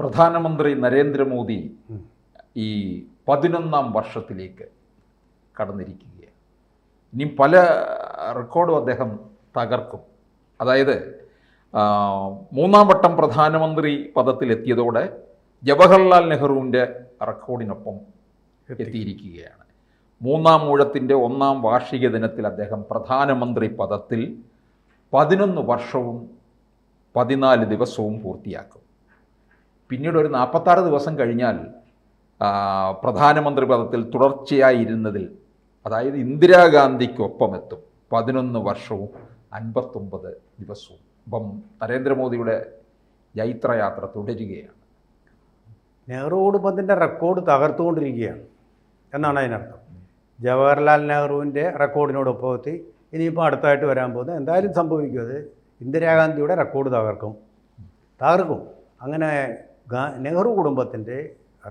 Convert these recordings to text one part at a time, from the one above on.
പ്രധാനമന്ത്രി നരേന്ദ്രമോദി ഈ 11ാം വർഷത്തിലേക്ക് കടന്നിരിക്കുകയാണ്. ഇനി പല റെക്കോർഡും അദ്ദേഹം തകർക്കും. അതായത് 3ാം വട്ടം പ്രധാനമന്ത്രി പദത്തിലെത്തിയതോടെ ജവഹർലാൽ നെഹ്റുവിൻ്റെ റെക്കോർഡിനൊപ്പം എത്തിയിരിക്കുകയാണ്. 3ാം ഊഴത്തിൻ്റെ 1ാം വാർഷിക ദിനത്തിൽ അദ്ദേഹം പ്രധാനമന്ത്രി പദത്തിൽ 11 വർഷവും 14 ദിവസവും പൂർത്തിയാക്കും. പിന്നീട് ഒരു 46 ദിവസം കഴിഞ്ഞാൽ പ്രധാനമന്ത്രി പദത്തിൽ തുടർച്ചയായിരുന്നതിൽ, അതായത് ഇന്ദിരാഗാന്ധിക്കൊപ്പം എത്തും 11 വർഷവും 59 ദിവസവും. അപ്പം നരേന്ദ്രമോദിയുടെ ജൈത്രയാത്ര തുടരുകയാണ്. നെഹ്റു കുടുംബത്തിൻ്റെ റെക്കോർഡ് തകർത്തുകൊണ്ടിരിക്കുകയാണ് എന്നാണ് അതിനർത്ഥം. ജവഹർലാൽ നെഹ്റുവിൻ്റെ റെക്കോർഡിനോടൊപ്പം എത്തി. ഇനിയിപ്പോൾ അടുത്തായിട്ട് വരാൻ പോകുന്നത് എന്തായാലും സംഭവിക്കും, അത് ഇന്ദിരാഗാന്ധിയുടെ റെക്കോർഡ് തകർക്കും. അങ്ങനെ നെഹ്റു കുടുംബത്തിൻ്റെ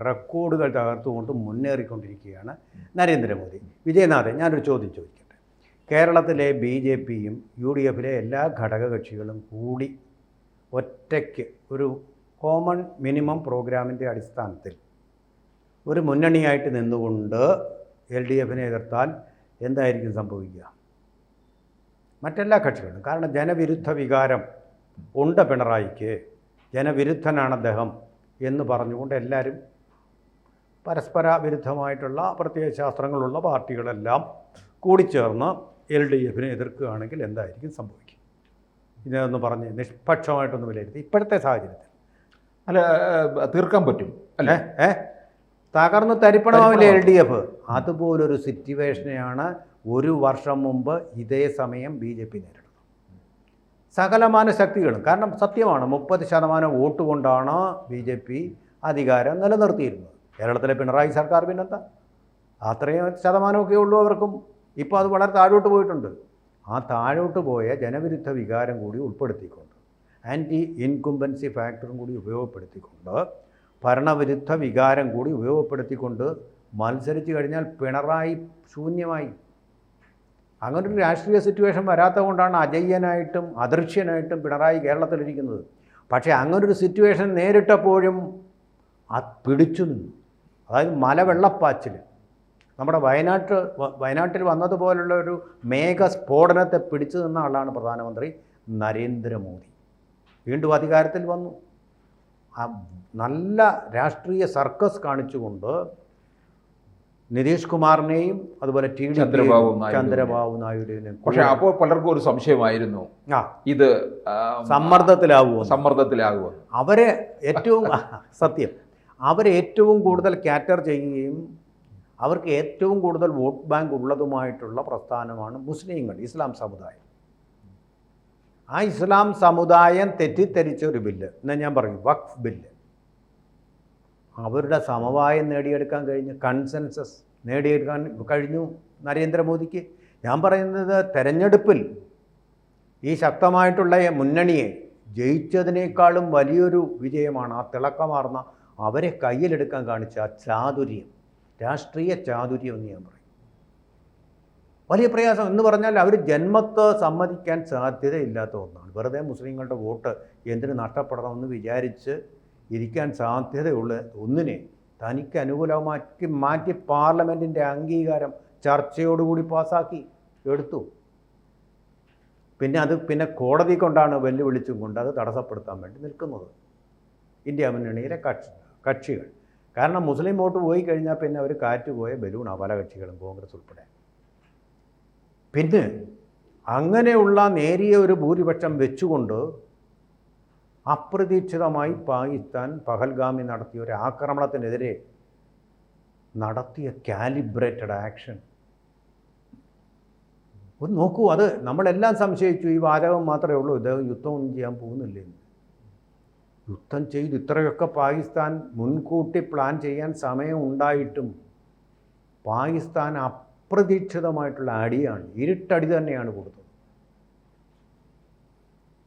റെക്കോർഡുകൾ തകർത്തുകൊണ്ട് മുന്നേറിക്കൊണ്ടിരിക്കുകയാണ് നരേന്ദ്രമോദി. വിജയനാഥൻ, ഞാനൊരു ചോദ്യം ചോദിക്കട്ടെ. കേരളത്തിലെ BJPയും UDFിലെ എല്ലാ ഘടകകക്ഷികളും കൂടി ഒറ്റയ്ക്ക് ഒരു കോമൺ മിനിമം പ്രോഗ്രാമിൻ്റെ അടിസ്ഥാനത്തിൽ ഒരു മുന്നണിയായിട്ട് നിന്നുകൊണ്ട് LDFിനെ എതിർത്താൽ എന്തായിരിക്കും സംഭവിക്കുക? മറ്റെല്ലാ കക്ഷികളും, കാരണം ജനവിരുദ്ധ വികാരം ഉണ്ട് പിണറായിക്ക്, ജനവിരുദ്ധനാണ് അദ്ദേഹം എന്ന് പറഞ്ഞുകൊണ്ട് എല്ലാവരും പരസ്പര വിരുദ്ധമായിട്ടുള്ള പ്രത്യയ ശാസ്ത്രങ്ങളുള്ള പാർട്ടികളെല്ലാം കൂടിച്ചേർന്ന് LDFിനെ എതിർക്കുകയാണെങ്കിൽ എന്തായിരിക്കും സംഭവിക്കുക? ഇതൊന്ന് പറഞ്ഞ് നിഷ്പക്ഷമായിട്ടൊന്ന് വിലയിരുത്തി ഇപ്പോഴത്തെ സാഹചര്യത്തിൽ. അല്ല, തീർക്കാൻ പറ്റും അല്ലേ? തകർന്ന് തരിപ്പണമാവില്ലേ LDF? അതുപോലൊരു സിറ്റുവേഷനെയാണ് ഒരു വർഷം മുമ്പ് ഇതേ സമയം BJP നേരിടുന്നത്. സകലമാന ശക്തികളും, കാരണം സത്യമാണ് 30% വോട്ട് കൊണ്ടാണ് BJP അധികാരം നിലനിർത്തിയിരുന്നത്. കേരളത്തിലെ പിണറായി സർക്കാർ പിന്നെന്താ, അത്രയും ശതമാനമൊക്കെ ഉള്ളൂ അവർക്കും. ഇപ്പോൾ അത് വളരെ താഴോട്ട് പോയിട്ടുണ്ട്. ആ താഴോട്ട് പോയ ജനവിരുദ്ധ വികാരം കൂടി ഉൾപ്പെടുത്തിക്കൊണ്ട്, ആൻറ്റി ഇൻകുംബൻസി ഫാക്ടറും കൂടി ഉപയോഗപ്പെടുത്തിക്കൊണ്ട്, ഭരണവിരുദ്ധ വികാരം കൂടി ഉപയോഗപ്പെടുത്തിക്കൊണ്ട് മത്സരിച്ച് കഴിഞ്ഞാൽ പിണറായി ശൂന്യമായി. അങ്ങനൊരു രാഷ്ട്രീയ സിറ്റുവേഷൻ വരാത്തത് കൊണ്ടാണ് അജയ്യനായിട്ടും അദൃശ്യനായിട്ടും പിണറായി കേരളത്തിലിരിക്കുന്നത്. പക്ഷേ അങ്ങനൊരു സിറ്റുവേഷൻ നേരിട്ടപ്പോഴും അത് പിടിച്ചു നിന്നു. അതായത് മലവെള്ളപ്പാച്ചിൽ, നമ്മുടെ വയനാട്ടിൽ വന്നതുപോലുള്ള ഒരു മേഘസ്ഫോടനത്തെ പിടിച്ചു നിന്ന ആളാണ് പ്രധാനമന്ത്രി നരേന്ദ്രമോദി. വീണ്ടും അധികാരത്തിൽ വന്നു. നല്ല രാഷ്ട്രീയ സർക്കസ് കാണിച്ചുകൊണ്ട് നിതീഷ് കുമാറിനെയും അതുപോലെ ചന്ദ്രബാബു നായിഡുവിനെയും. പക്ഷേ അപ്പോൾ പലർക്കും ഒരു സംശയമായിരുന്നു, ഇത് സമ്മർദ്ദത്തിലാകുമോ. അവരെ ഏറ്റവും സത്യം, അവരെ ഏറ്റവും കൂടുതൽ ക്യാറ്റർ ചെയ്യുകയും അവർക്ക് ഏറ്റവും കൂടുതൽ വോട്ട് ബാങ്ക് ഉള്ളതുമായിട്ടുള്ള പ്രസ്ഥാനമാണ് മുസ്ലിങ്ങൾ, ഇസ്ലാം സമുദായം. ആ ഇസ്ലാം സമുദായം തെറ്റിദ്ധരിച്ച ഒരു ബില്ല്, എന്നാൽ ഞാൻ പറയും വഖഫ് ബില്ല്, അവരുടെ സമവായം നേടിയെടുക്കാൻ കഴിഞ്ഞു, കൺസെൻസസ് നേടിയെടുക്കാൻ കഴിഞ്ഞു നരേന്ദ്രമോദിക്ക്. ഞാൻ പറയുന്നത് തെരഞ്ഞെടുപ്പിൽ ഈ ശക്തമായിട്ടുള്ള മുന്നണിയെ ജയിച്ചതിനേക്കാളും വലിയൊരു വിജയമാണ് ആ തിളക്കമാർന്ന അവരെ കയ്യിലെടുക്കാൻ കാണിച്ച ചാതുര്യം, രാഷ്ട്രീയ ചാതുര്യം എന്ന് ഞാൻ പറയും. വലിയ പ്രയാസം എന്ന് പറഞ്ഞാൽ അവർ ജന്മത്ത് സമ്മതിക്കാൻ സാധ്യതയില്ലാത്ത ഒന്നാണ്. വെറുതെ മുസ്ലിങ്ങളുടെ വോട്ട് എന്തിന് നഷ്ടപ്പെടണമെന്ന് വിചാരിച്ച് ഇരിക്കാൻ സാധ്യതയുള്ള ഒന്നിനെ തനിക്ക് അനുകൂലമാക്കി മാറ്റി പാർലമെൻറ്റിൻ്റെ അംഗീകാരം ചർച്ചയോടുകൂടി പാസ്സാക്കി എടുത്തു. പിന്നെ കോടതി കൊണ്ടാണ് വെല്ലുവിളിച്ചും കൊണ്ട് അത് തടസ്സപ്പെടുത്താൻ വേണ്ടി നിൽക്കുന്നത് ഇന്ത്യ മുന്നണിയിലെ കക്ഷികൾ. കാരണം മുസ്ലിം വോട്ട് പോയി കഴിഞ്ഞാൽ പിന്നെ അവർ കാറ്റുപോയ ബലൂണാണ് പല കക്ഷികളും, കോൺഗ്രസ് ഉൾപ്പെടെ. പിന്നെ അങ്ങനെയുള്ള നേരിയ ഒരു ഭൂരിപക്ഷം വെച്ചുകൊണ്ട് അപ്രതീക്ഷിതമായി പാകിസ്ഥാൻ പഹൽഗാമിൽ നടത്തിയ ഒരു ആക്രമണത്തിനെതിരെ നടത്തിയ കാലിബ്രേറ്റഡ് ആക്ഷൻ ഒന്ന് നോക്കൂ. അത് നമ്മളെല്ലാം സംശയിച്ചു, ഈ വാചകം മാത്രമേ ഉള്ളൂ, ഇദ്ദേഹം യുദ്ധമൊന്നും ചെയ്യാൻ പോകുന്നില്ലേ. യുദ്ധം ചെയ്ത് ഇത്രയൊക്കെ പാകിസ്ഥാൻ മുൻകൂട്ടി പ്ലാൻ ചെയ്യാൻ സമയം ഉണ്ടായിട്ടും പാകിസ്ഥാൻ അപ്രതീക്ഷിതമായിട്ടുള്ള അടിയാണ്, ഇരുട്ടടി തന്നെയാണ് കൊടുത്തത്.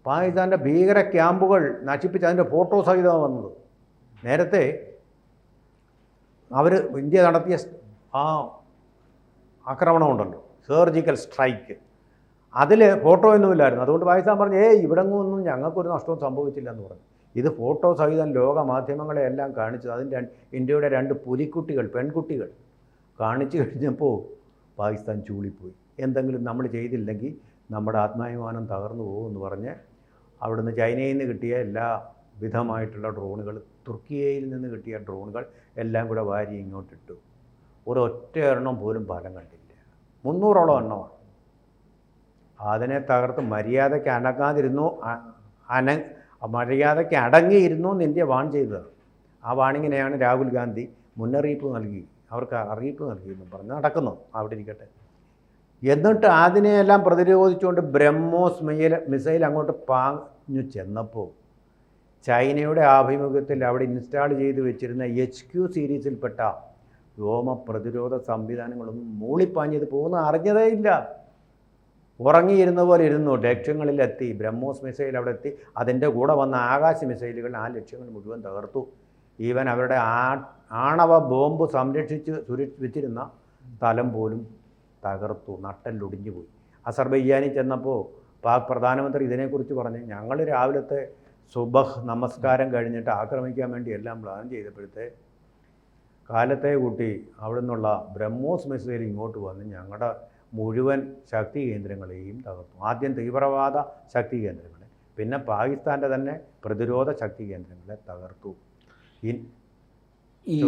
പാകിസ്ഥാൻ്റെ ഭീകര ക്യാമ്പുകൾ നശിപ്പിച്ച് അതിൻ്റെ ഫോട്ടോ സഹിതമാണ് വന്നത്. നേരത്തെ അവർ ഇന്ത്യ നടത്തിയ ആ ആക്രമണമുണ്ടല്ലോ, സർജിക്കൽ സ്ട്രൈക്ക്, അതിൽ ഫോട്ടോ ഒന്നുമില്ലായിരുന്നു. അതുകൊണ്ട് പാകിസ്ഥാൻ പറഞ്ഞു, ഇവിടെങ്ങൊന്നും ഞങ്ങൾക്കൊരു നഷ്ടവും സംഭവിച്ചില്ല എന്ന് പറഞ്ഞു. ഇത് ഫോട്ടോ സഹിതം ലോക മാധ്യമങ്ങളെ എല്ലാം കാണിച്ചത്. അതിൻ്റെ ഇന്ത്യയുടെ 2 പുലിക്കുട്ടികൾ, പെൺകുട്ടികൾ കാണിച്ചു കഴിഞ്ഞപ്പോൾ പാകിസ്ഥാൻ ചൂളിപ്പോയി. എന്തെങ്കിലും നമ്മൾ ചെയ്തില്ലെങ്കിൽ നമ്മുടെ ആത്മാഭിമാനം തകർന്നു പോകുമെന്ന് പറഞ്ഞ് അവിടുന്ന് ചൈനയിൽ നിന്ന് കിട്ടിയ എല്ലാ വിധമായിട്ടുള്ള ഡ്രോണുകൾ, തുർക്കിയയിൽ നിന്ന് കിട്ടിയ ഡ്രോണുകൾ എല്ലാം കൂടെ വാരി ഇങ്ങോട്ടിട്ടു. ഒരൊറ്റ എണ്ണം പോലും ഫലം കണ്ടില്ല. 300ഓളം എണ്ണമാണ്. അതിനെ തകർത്ത് മര്യാദയ്ക്ക് മര്യാദയ്ക്ക് അടങ്ങിയിരുന്നു എന്ന് ഇന്ത്യ വാൺ ചെയ്തതാണ്. ആ വാണിങ്ങിനെയാണ് രാഹുൽ ഗാന്ധി മുന്നറിയിപ്പ് നൽകി, അവർക്ക് അറിയിപ്പ് നൽകിയെന്നും പറഞ്ഞ് നടക്കുന്നു. അവിടെ ഇരിക്കട്ടെ. എന്നിട്ട് അതിനെയെല്ലാം പ്രതിരോധിച്ചുകൊണ്ട് ബ്രഹ്മോസ് മിസൈൽ അങ്ങോട്ട് പാഞ്ഞു ചെന്നപ്പോൾ ചൈനയുടെ ആഭിമുഖ്യത്തിൽ അവിടെ ഇൻസ്റ്റാൾ ചെയ്ത് വെച്ചിരുന്ന HQ സീരീസിൽപ്പെട്ട വ്യോമ പ്രതിരോധ സംവിധാനങ്ങളൊന്നും മൂളിപ്പാഞ്ഞത് പോകുന്ന അറിഞ്ഞതേ ഇല്ല. ഉറങ്ങിയിരുന്ന പോലെ ഇരുന്നു. ലക്ഷ്യങ്ങളിലെത്തി. ബ്രഹ്മോസ് മിസൈൽ അവിടെ എത്തി. അതിൻ്റെ കൂടെ വന്ന ആകാശ മിസൈലുകൾ ആ ലക്ഷ്യങ്ങൾ മുഴുവൻ തകർത്തു. ഈവൻ അവരുടെ ആണവ ബോംബ് സംരക്ഷിച്ച് വെച്ചിരുന്ന സ്ഥലം പോലും തകർത്തു. നട്ടെല്ലൊടിഞ്ഞു പോയി. അസർബൈജാനിൽ ചെന്നപ്പോൾ പാക് പ്രധാനമന്ത്രി ഇതിനെക്കുറിച്ച് പറഞ്ഞ്, ഞങ്ങൾ രാവിലത്തെ സുബഹ് നമസ്കാരം കഴിഞ്ഞിട്ട് ആക്രമിക്കാൻ വേണ്ടി എല്ലാം പ്ലാൻ ചെയ്തപ്പോഴത്തെ കാലത്തെ കൂട്ടി അവിടെ നിന്നുള്ള ബ്രഹ്മോസ് മിസൈൽ ഇങ്ങോട്ട് വന്ന് ഞങ്ങളുടെ മുഴുവൻ ശക്തി കേന്ദ്രങ്ങളെയും തകർത്തു. ആദ്യം തീവ്രവാദ ശക്തി കേന്ദ്രങ്ങളെ, പിന്നെ പാകിസ്ഥാൻ്റെ തന്നെ പ്രതിരോധ ശക്തി കേന്ദ്രങ്ങളെ തകർത്തു. ഈ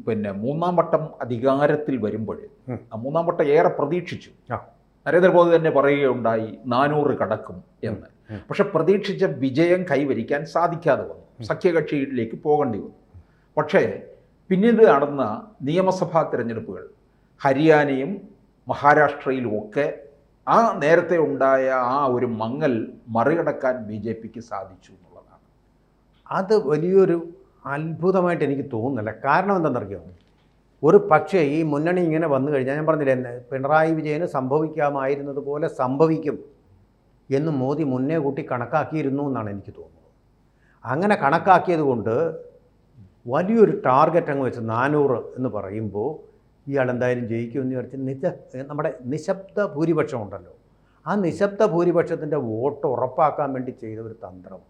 പിന്നെ 3-ാം വട്ടം അധികാരത്തിൽ വരുമ്പോൾ മൂന്നാം വട്ടം ഏറെ പ്രതീക്ഷിച്ചു. നരേന്ദ്രമോദി തന്നെ പറയുകയുണ്ടായി 400 കടക്കും എന്ന്. പക്ഷെ പ്രതീക്ഷിച്ച വിജയം കൈവരിക്കാൻ സാധിക്കാതെ വന്നു. സഖ്യകക്ഷിയിലേക്ക് പോകേണ്ടി വന്നു. പക്ഷേ പിന്നീട് നടന്ന നിയമസഭാ തിരഞ്ഞെടുപ്പുകൾ ഹരിയാനയും മഹാരാഷ്ട്രയിലും ഒക്കെ ആ നേരത്തെ ഉണ്ടായ ആ ഒരു മങ്ങൽ മറികടക്കാൻ BJPക്ക് സാധിച്ചു എന്നുള്ളതാണ്. അത് വലിയൊരു അത്ഭുതമായിട്ട് എനിക്ക് തോന്നുന്നില്ല. കാരണം എന്താണെന്നറിയോ? ഒരു പക്ഷേ ഈ മുന്നണി ഇങ്ങനെ വന്നു കഴിഞ്ഞാൽ, ഞാൻ പറഞ്ഞില്ലേ, പിണറായി വിജയന് സംഭവിക്കാമായിരുന്നത് പോലെ സംഭവിക്കും എന്ന് മോദി മുന്നേ കൂട്ടി കണക്കാക്കിയിരുന്നു എന്നാണ് എനിക്ക് തോന്നുന്നത്. അങ്ങനെ കണക്കാക്കിയത് കൊണ്ട് വലിയൊരു ടാർഗറ്റ് അങ്ങ് വെച്ച് 400 എന്ന് പറയുമ്പോൾ ഇയാൾ എന്തായാലും ജയിക്കുമെന്ന് വിചാരിച്ച് നമ്മുടെ നിശബ്ദ ഭൂരിപക്ഷം ഉണ്ടല്ലോ, ആ നിശബ്ദ ഭൂരിപക്ഷത്തിൻ്റെ വോട്ട് ഉറപ്പാക്കാൻ വേണ്ടി ചെയ്ത ഒരു തന്ത്രം.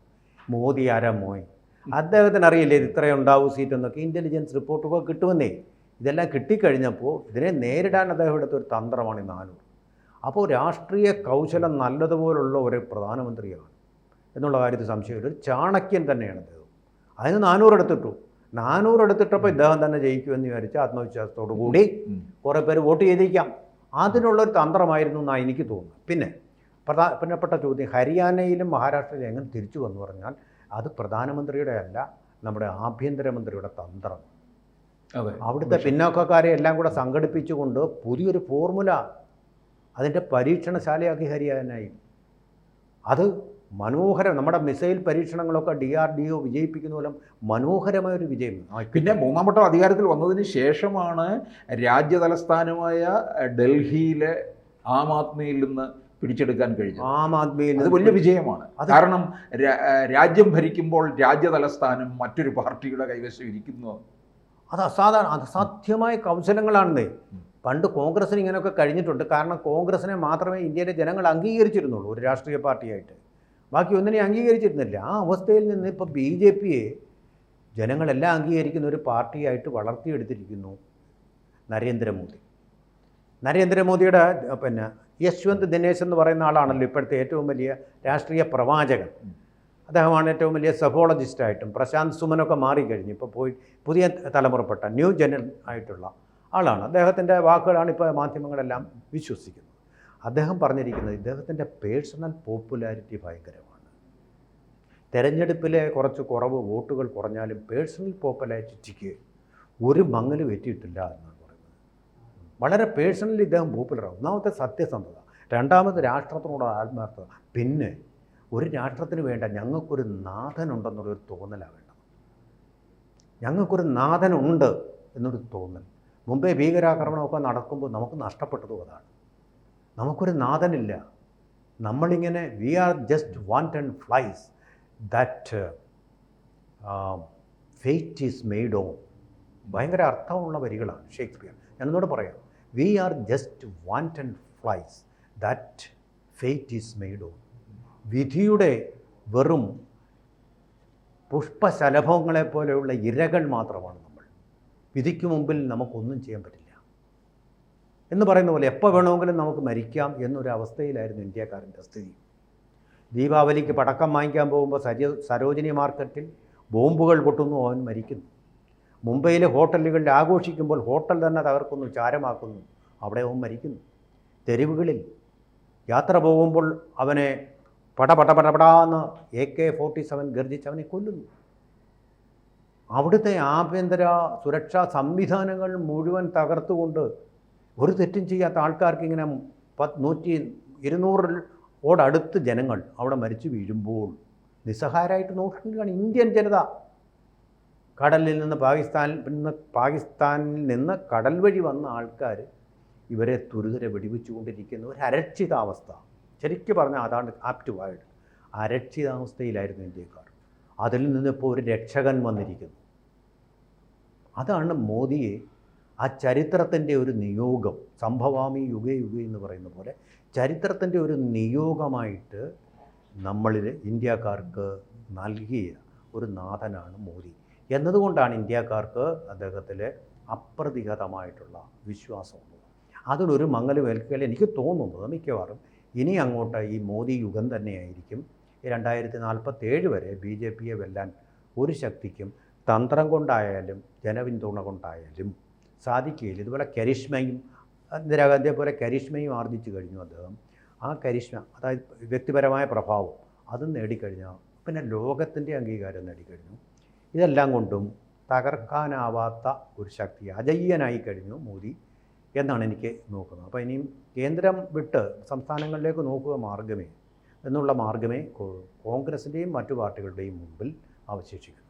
മോദി ആരാ മോയ്, അദ്ദേഹത്തിന് അറിയില്ലേ ഇത് ഇത്രയും ഉണ്ടാവും സീറ്റെന്നൊക്കെ. ഇൻ്റലിജൻസ് റിപ്പോർട്ടുകൾ കിട്ടുമെന്നേ. ഇതെല്ലാം കിട്ടിക്കഴിഞ്ഞപ്പോൾ ഇതിനെ നേരിടാൻ അദ്ദേഹം എടുത്ത ഒരു തന്ത്രമാണ് ഈ 400. അപ്പോൾ രാഷ്ട്രീയ കൗശലം നല്ലതുപോലുള്ള ഒരു പ്രധാനമന്ത്രിയാണ് എന്നുള്ള കാര്യത്തിൽ സംശയമില്ല. ഒരു ചാണക്യൻ തന്നെയാണ് അദ്ദേഹം. അതിന് 400 എടുത്തിട്ടു. 400 എടുത്തിട്ടപ്പോൾ ഇദ്ദേഹം തന്നെ ജയിക്കുമെന്ന് വിചാരിച്ച് ആത്മവിശ്വാസത്തോടു കൂടി കുറേ പേര് വോട്ട് ചെയ്തിരിക്കാം. അതിനുള്ളൊരു തന്ത്രമായിരുന്നു എന്നാണ് എനിക്ക് തോന്നുന്നത്. പിന്നെ പ്രധാനപ്പെട്ട ചോദ്യം, ഹരിയാനയിലും മഹാരാഷ്ട്രയിലും എങ്ങനെ തിരിച്ചു വന്നു പറഞ്ഞാൽ അത് പ്രധാനമന്ത്രിയുടെ അല്ല, നമ്മുടെ ആഭ്യന്തരമന്ത്രിയുടെ തന്ത്രം. അവിടുത്തെ പിന്നോക്കക്കാരെ എല്ലാം കൂടെ സംഘടിപ്പിച്ചുകൊണ്ട് പുതിയൊരു ഫോർമുല അതിൻ്റെ പരീക്ഷണശാലയാക്കി ഹരിയാനയിൽ. അത് മനോഹരം. നമ്മുടെ മിസൈൽ പരീക്ഷണങ്ങളൊക്കെ DRDO വിജയിപ്പിക്കുന്ന പോലെ മനോഹരമായൊരു വിജയം. പിന്നെ 3-ാം വട്ടം അധികാരത്തിൽ വന്നതിന് ശേഷമാണ് രാജ്യതലസ്ഥാനമായ ഡൽഹിയിലെ ആം ആദ്മിയിൽ നിന്ന് പിടിച്ചെടുക്കാൻ കഴിഞ്ഞു. ആം ആദ്മിയിൽ അത് വലിയ വിജയമാണ്. കാരണം രാജ്യം ഭരിക്കുമ്പോൾ രാജ്യതലസ്ഥാനം മറ്റൊരു പാർട്ടിയുടെ കൈവശം ഇരിക്കുന്നു. അത് അസാധ്യമായ കൗശലങ്ങളാണെന്നേ. പണ്ട് കോൺഗ്രസ്സിന് ഇങ്ങനെയൊക്കെ കഴിഞ്ഞിട്ടുണ്ട്. കാരണം കോൺഗ്രസിനെ മാത്രമേ ഇന്ത്യയിലെ ജനങ്ങൾ അംഗീകരിച്ചിരുന്നുള്ളൂ ഒരു രാഷ്ട്രീയ പാർട്ടിയായിട്ട്, ബാക്കി ഒന്നിനെ അംഗീകരിച്ചിരുന്നില്ല. ആ അവസ്ഥയിൽ നിന്ന് ഇപ്പോൾ BJPയെ ജനങ്ങളെല്ലാം അംഗീകരിക്കുന്ന ഒരു പാർട്ടിയായിട്ട് വളർത്തിയെടുത്തിരിക്കുന്നു നരേന്ദ്രമോദി. നരേന്ദ്രമോദിയുടെ പിന്നെ യശ്വന്ത് ദിനേശ് എന്ന് പറയുന്ന ആളാണല്ലോ ഇപ്പോഴത്തെ ഏറ്റവും വലിയ രാഷ്ട്രീയ പ്രവാചകൻ. അദ്ദേഹമാണ് ഏറ്റവും വലിയ സഫോളജിസ്റ്റായിട്ടും. പ്രശാന്ത് സുമനൊക്കെ മാറിക്കഴിഞ്ഞു. ഇപ്പോൾ പോയി പുതിയ തലമുറപ്പെട്ട ന്യൂ ജനറൽ ആയിട്ടുള്ള ആളാണ്. അദ്ദേഹത്തിൻ്റെ വാക്കുകളാണ് ഇപ്പോൾ മാധ്യമങ്ങളെല്ലാം വിശ്വസിക്കുന്നത്. അദ്ദേഹം പറഞ്ഞിരിക്കുന്നത് ഇദ്ദേഹത്തിൻ്റെ പേഴ്സണൽ പോപ്പുലാരിറ്റി ഭയങ്കരമാണ്. തെരഞ്ഞെടുപ്പിലെ കുറച്ച് കുറവ് വോട്ടുകൾ കുറഞ്ഞാലും പേഴ്സണൽ പോപ്പുലാരിറ്റിക്ക് ഒരു മങ്ങൽ പറ്റിയിട്ടില്ല എന്നാണ് പറയുന്നത്. വളരെ പേഴ്സണലി ഇദ്ദേഹം പോപ്പുലറാണ്. ഒന്നാമത്തെ സത്യസന്ധത, രണ്ടാമത് രാഷ്ട്രത്തിനോട് ആത്മാർത്ഥത, പിന്നെ ഒരു രാഷ്ട്രത്തിന് വേണ്ട ഞങ്ങൾക്കൊരു നാഥനുണ്ടെന്നുള്ളൊരു തോന്നലാണ് വേണ്ടത്. ഞങ്ങൾക്കൊരു നാഥനുണ്ട് എന്നൊരു തോന്നൽ. മുമ്പേ ഭീകരാക്രമണമൊക്കെ നടക്കുമ്പോൾ നമുക്ക് നഷ്ടപ്പെട്ടതും അതാണ്. നമുക്കൊരു നാഥനില്ല. നമ്മളിങ്ങനെ we are just wanton flies that fate is made on. ഭയങ്കര അർത്ഥമുള്ള വരികളാണ് ഷേക്സ്പിയർ. ഞാനൊന്നുകൂടെ പറയാം. We are just wanton flies that fate is made on. വിധിയുടെ വെറും പുഷ്പശലഭങ്ങളെപ്പോലെയുള്ള ഇരകൾ മാത്രമാണ് നമ്മൾ. വിധിക്ക് മുമ്പിൽ നമുക്കൊന്നും ചെയ്യാൻ പറ്റില്ല എന്ന് പറയുന്ന പോലെ എപ്പോൾ വേണമെങ്കിലും നമുക്ക് മരിക്കാം എന്നൊരു അവസ്ഥയിലായിരുന്നു ഇന്ത്യക്കാരൻ്റെ സ്ഥിതി. ദീപാവലിക്ക് പടക്കം വാങ്ങിക്കാൻ പോകുമ്പോൾ സരോജിനി മാർക്കറ്റിൽ ബോംബുകൾ പൊട്ടുന്നു, അവൻ മരിക്കുന്നു. മുംബൈയിലെ ഹോട്ടലുകളിൽ ആഘോഷിക്കുമ്പോൾ ഹോട്ടൽ തന്നെ തകർക്കുന്നു, ചാരമാക്കുന്നു, അവിടെ അവൻ മരിക്കുന്നു. തെരുവുകളിൽ യാത്ര പോകുമ്പോൾ അവനെ പടപടാന്ന് AK-47 ഗർജിച്ച് അവനെ കൊല്ലുന്നു. അവിടുത്തെ ആഭ്യന്തര സുരക്ഷാ സംവിധാനങ്ങൾ മുഴുവൻ തകർത്തുകൊണ്ട് ഒരു തെറ്റും ചെയ്യാത്ത ആൾക്കാർക്ക് ഇങ്ങനെ 100-200 ജനങ്ങൾ അവിടെ മരിച്ചു വീഴുമ്പോൾ നിസ്സഹായരായിട്ട് നോക്കുകയാണ് ഇന്ത്യൻ ജനത. കടലിൽ നിന്ന് പാകിസ്ഥാനിൽ നിന്ന് കടൽ വഴി വന്ന ആൾക്കാർ ഇവരെ തുരുതുരെ വെടിവെച്ചുകൊണ്ടിരിക്കുന്ന ഒരു അരക്ഷിതാവസ്ഥ. ശരിക്കും പറഞ്ഞാൽ അതാണ് ആപ്റ്റ് വേർഡ്. അരക്ഷിതാവസ്ഥയിലായിരുന്നു ഇന്ത്യക്കാർ. അതിൽ നിന്നിപ്പോൾ ഒരു രക്ഷകൻ വന്നിരിക്കുന്നു. അതാണ് മോദിയെ ആ ചരിത്രത്തിൻ്റെ ഒരു നിയോഗം, സംഭവാമി യുഗേ യുഗേ എന്ന് പറയുന്ന പോലെ ചരിത്രത്തിൻ്റെ ഒരു നിയോഗമായിട്ട് നമ്മളിൽ ഇന്ത്യക്കാർക്ക് നൽകിയ ഒരു നാഥനാണ് മോദി എന്നതുകൊണ്ടാണ് ഇന്ത്യക്കാർക്ക് അദ്ദേഹത്തിൽ അപ്രതിഹതമായിട്ടുള്ള വിശ്വാസമുള്ളത്. അതിനൊരു മങ്ങലുമേൽക്കുകയിൽ എനിക്ക് തോന്നുന്നത് മിക്കവാറും ഇനി അങ്ങോട്ട് ഈ മോദി യുഗം തന്നെയായിരിക്കും. 2047 വരെ BJPയെ വെല്ലാൻ ഒരു ശക്തിക്കും തന്ത്രം കൊണ്ടായാലും ജനപിന്തുണ കൊണ്ടായാലും സാധിക്കുകയില്ല. ഇതുപോലെ കരിഷ്മയും ഇന്ദിരാഗാന്ധിയെ പോലെ കരിഷ്മയും ആർജിച്ചു കഴിഞ്ഞു അദ്ദേഹം. ആ കരിഷ്മ, അതായത് വ്യക്തിപരമായ പ്രഭാവം, അതും നേടിക്കഴിഞ്ഞാൽ പിന്നെ ലോകത്തിൻ്റെ അംഗീകാരം നേടിക്കഴിഞ്ഞു. ഇതെല്ലാം കൊണ്ടും തകർക്കാനാവാത്ത ഒരു ശക്തി, അജയ്യനായി കഴിഞ്ഞു മോദി എന്നാണ് എനിക്ക് നോക്കുന്നത്. അപ്പോൾ ഇനിയും കേന്ദ്രം വിട്ട് സംസ്ഥാനങ്ങളിലേക്ക് നോക്കുക മാർഗമേ കോൺഗ്രസിൻ്റെയും മറ്റു പാർട്ടികളുടെയും മുമ്പിൽ അവശേഷിക്കുന്നു.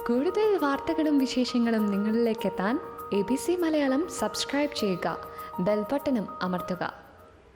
കൂടുതൽ വാർത്തകളും വിശേഷങ്ങളും നിങ്ങളിലേക്ക് എത്താൻ ABC മലയാളം സബ്സ്ക്രൈബ് ചെയ്യുക, ബെൽബട്ടനും അമർത്തുക.